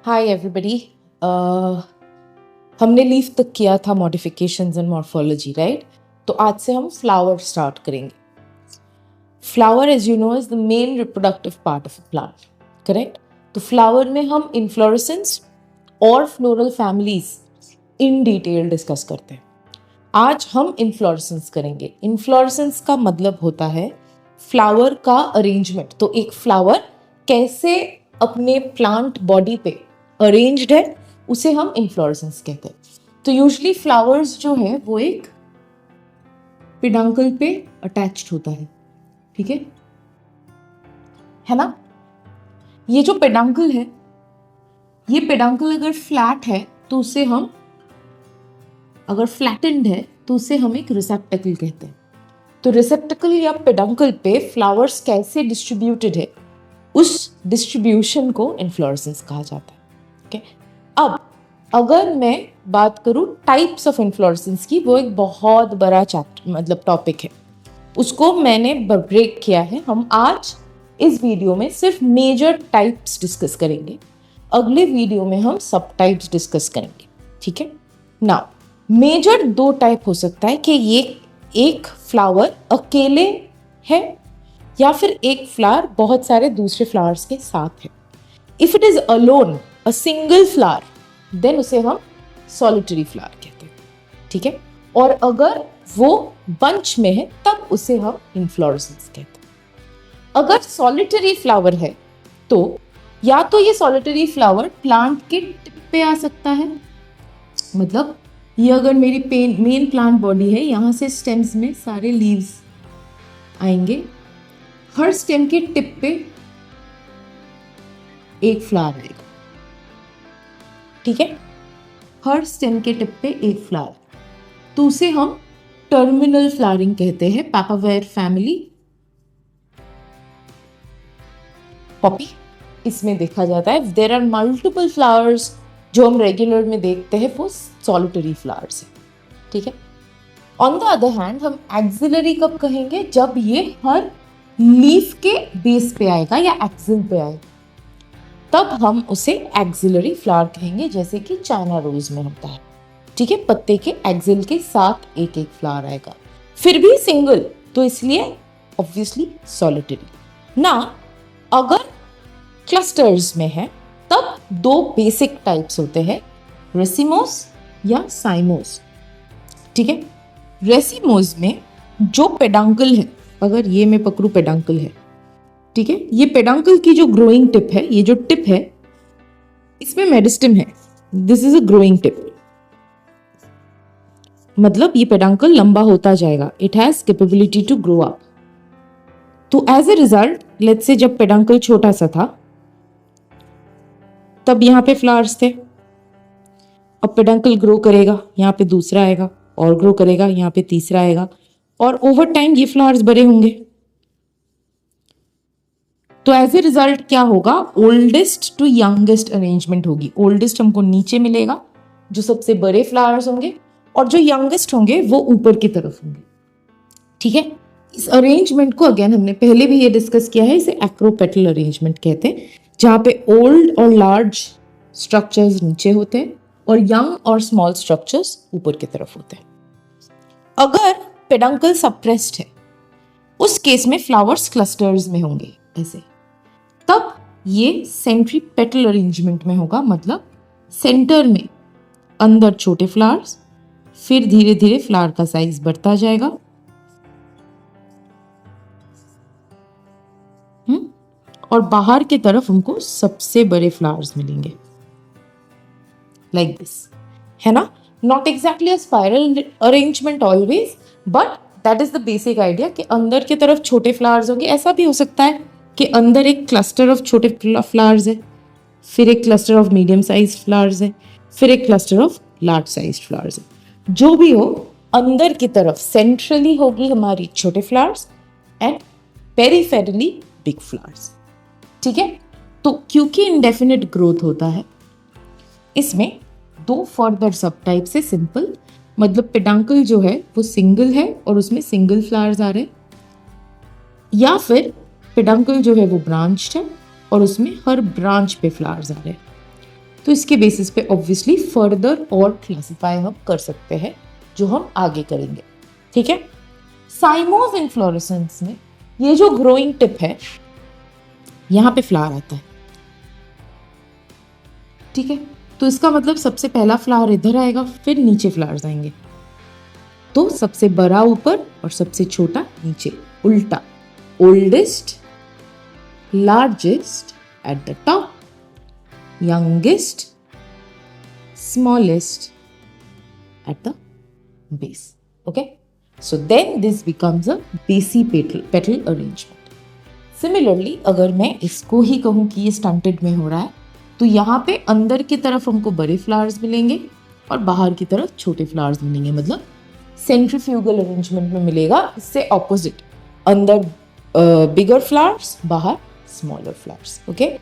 हाय everybody. हमने leaf तक किया था मॉडिफिकेशंस एंड मॉर्फोलॉजी, राइट? तो आज से हम फ्लावर स्टार्ट करेंगे। Flower as you know is the main reproductive part of a plant, correct? तो फ्लावर में हम इन्फ्लोरेसेंस और floral families in detail discuss करते हैं। आज हम इन्फ्लोरेसेंस करेंगे। इन्फ्लोरेसेंस का मतलब होता है फ्लावर का अरेंजमेंट। तो एक फ्लावर कैसे अपने प्लांट बॉडी पे अरेंज्ड है उसे हम इन्फ्लोरेसेंस कहते हैं। तो यूजुअली फ्लावर्स जो है वो एक पेडंकल पे अटैच्ड होता है, ठीक है ना? ये जो पेडंकल है, ये पेडंकल अगर फ्लैट है तो उसे हम, अगर फ्लैटेंड है तो उसे हम एक रिसेप्टेकल कहते हैं। तो रिसेप्टेकल या पेडंकल पे फ्लावर्स कैसे डिस्ट्रीब्यूटेड है, उस डिस्ट्रीब्यूशन को इन्फ्लोरेसेंस कहा जाता है। Okay? अब अगर मैं बात करूं टाइप्स ऑफ इन्फ्लोरेसेंस की, वो एक बहुत बड़ा चैप्टर मतलब टॉपिक है, उसको मैंने ब्रेक किया है। हम आज इस वीडियो में सिर्फ मेजर टाइप्स डिस्कस करेंगे, अगले वीडियो में हम सब टाइप्स डिस्कस करेंगे, ठीक है? नाउ मेजर दो टाइप हो सकता है कि ये एक फ्लावर अकेले है या फिर एक फ्लावर बहुत सारे दूसरे फ्लावर्स के साथ है। If it is alone a single flower, then उसे हम सॉलिटरी फ्लावर कहते हैं, ठीक है? और अगर वो बंच में है तब उसे हम इन्फ्लोरेसेंस कहते हैं। अगर सॉलिटरी फ्लावर है तो या तो ये सॉलिटरी फ्लावर प्लांट के टिप पे आ सकता है, मतलब ये अगर मेरी मेन प्लांट बॉडी है, यहाँ से स्टेम्स में सारे लीव्स आएंगे, हर स्टेम के टिप पे एक फ्लावर आएगा, ठीक है? हर स्टेम के टिप पे एक फ्लावर, तो उसे हम टर्मिनल फ्लावरिंग कहते हैं। पापावेर फैमिली पॉपी इसमें देखा जाता है। देयर आर मल्टीपल फ्लावर्स जो हम रेगुलर में देखते हैं, वो सॉलिटरी फ्लावर्स है, ठीक है? ऑन द अदर हैंड हम एक्सिलरी कब कहेंगे? जब ये हर लीफ के बेस पे आएगा या एक्सिल पे आएगा, तब हम उसे एक्सिलरी फ्लावर कहेंगे, जैसे कि चाइना रोज में होता है, ठीक है? पत्ते के एक्सिल के साथ एक एक फ्लावर आएगा, फिर भी सिंगल, तो इसलिए ऑब्वियसली सॉलिटरी ना। अगर क्लस्टर्स में है तब दो बेसिक टाइप्स होते हैं, रेसिमोस या साइमोस, ठीक है? रेसिमोस में जो पेडंकल है, अगर ये मैं पकड़ू पेडंकल है, ठीक है? ये पेडंकल की जो ग्रोइंग टिप है, ये जो टिप है, इसमें मेरिस्टेम है। This is a growing tip, मतलब ये पेडंकल लंबा होता जाएगा। It has capability to grow up. तो as a result, let's say जब पेडंकल छोटा सा था तब यहाँ पे फ्लावर्स थे। अब पेडंकल ग्रो करेगा, यहाँ पे दूसरा आएगा, और ग्रो करेगा, यहाँ पे तीसरा आएगा, और ओवर टाइम ये फ्लावर्स बड़े होंगे। तो एज ए रिजल्ट क्या होगा? ओल्डेस्ट टू यंगेस्ट अरेंजमेंट होगी। ओल्डेस्ट हमको नीचे मिलेगा, जो सबसे बड़े फ्लावर्स होंगे, और जो यंगेस्ट होंगे वो ऊपर की तरफ होंगे, ठीक है? इस अरेंजमेंट को अगेन हमने पहले भी ये डिस्कस किया है, इसे एक्रोपेटल अरेंजमेंट कहते हैं, जहां पे ओल्ड और लार्ज स्ट्रक्चर्स नीचे होते हैं और यंग और स्मॉल स्ट्रक्चर्स ऊपर की तरफ होते हैं। अगर पेडंकल सप्रेस्ड है, उस केस में फ्लावर्स क्लस्टर्स में होंगे ऐसे, तब ये सेंट्रीपेटल अरेंजमेंट में होगा, मतलब सेंटर में अंदर छोटे फ्लावर्स, फिर धीरे धीरे फ्लावर का साइज बढ़ता जाएगा, और बाहर की तरफ हमको सबसे बड़े फ्लावर्स मिलेंगे, लाइक दिस, है ना? Not exactly a spiral arrangement always, but that is the basic idea कि अंदर की तरफ छोटे फ्लावर्स होंगे। ऐसा भी हो सकता है कि अंदर एक क्लस्टर ऑफ छोटे फ्लावर्स है, फिर एक cluster of medium size flowers है, फिर एक cluster of large size flowers है। जो भी हो, अंदर की तरफ सेंट्रली होगी हमारी छोटे flowers and peripherally big flowers, ठीक है? तो क्योंकि इंडेफिनिट ग्रोथ होता है, इसमें दो फर्दर सब टाइप से सिंपल, मतलब पेडंकल जो है वो सिंगल है और उसमें सिंगल फ्लावर्स आ रहे हैं, या फिर पेडंकल जो है वो ब्रांच्ड है और उसमें हर ब्रांच पे फ्लावर्स आ रहे हैं। तो इसके बेसिस पे ऑब्वियसली फर्दर और क्लासिफाई हम कर सकते हैं, जो हम आगे करेंगे, ठीक है। साइमोस इन्फ्लोरेसेंस में ये जो ग्रोइंग टिप है, यहां पे फ्लावर आता है, ठीक है। तो इसका मतलब सबसे पहला फ्लावर इधर आएगा, फिर नीचे फ्लावर्स आएंगे। तो सबसे बड़ा ऊपर और सबसे छोटा नीचे, उल्टा। Oldest, largest at the top, youngest, smallest at the base. Okay, so then this becomes a basy petal arrangement. Similarly, अगर मैं इसको ही कहूँ कि ये stunted में हो रहा है, तो यहाँ पे अंदर की तरफ हमको बड़े फ्लावर्स मिलेंगे और बाहर की तरफ छोटे फ्लावर्स मिलेंगे, मतलब सेंट्रीफ्यूगल अरेंजमेंट में मिलेगा। इससे ऑपोजिट, अंदर बिगर फ्लावर्स, बाहर स्मॉलर फ्लावर्स। ओके,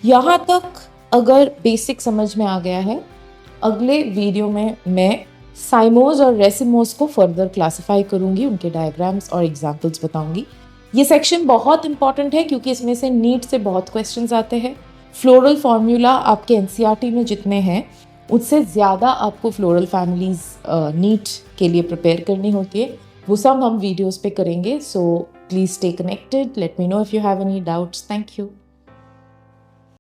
यहाँ तक अगर बेसिक समझ में आ गया है, अगले वीडियो में मैं साइमोस और रेसिमोस को फर्दर क्लासिफाई करूंगी, उनके डायग्राम्स और एग्जाम्पल्स बताऊंगी। ये सेक्शन बहुत इंपॉर्टेंट है क्योंकि इसमें से नीट से बहुत क्वेश्चंस आते हैं। फ्लोरल फार्मूला आपके एनसीईआरटी में जितने हैं उससे ज़्यादा आपको फ्लोरल फैमिलीज नीट के लिए प्रिपेयर करनी होती है, वो सब हम वीडियोस पे करेंगे। So please stay connected, let me know if you have any doubts. Thank you.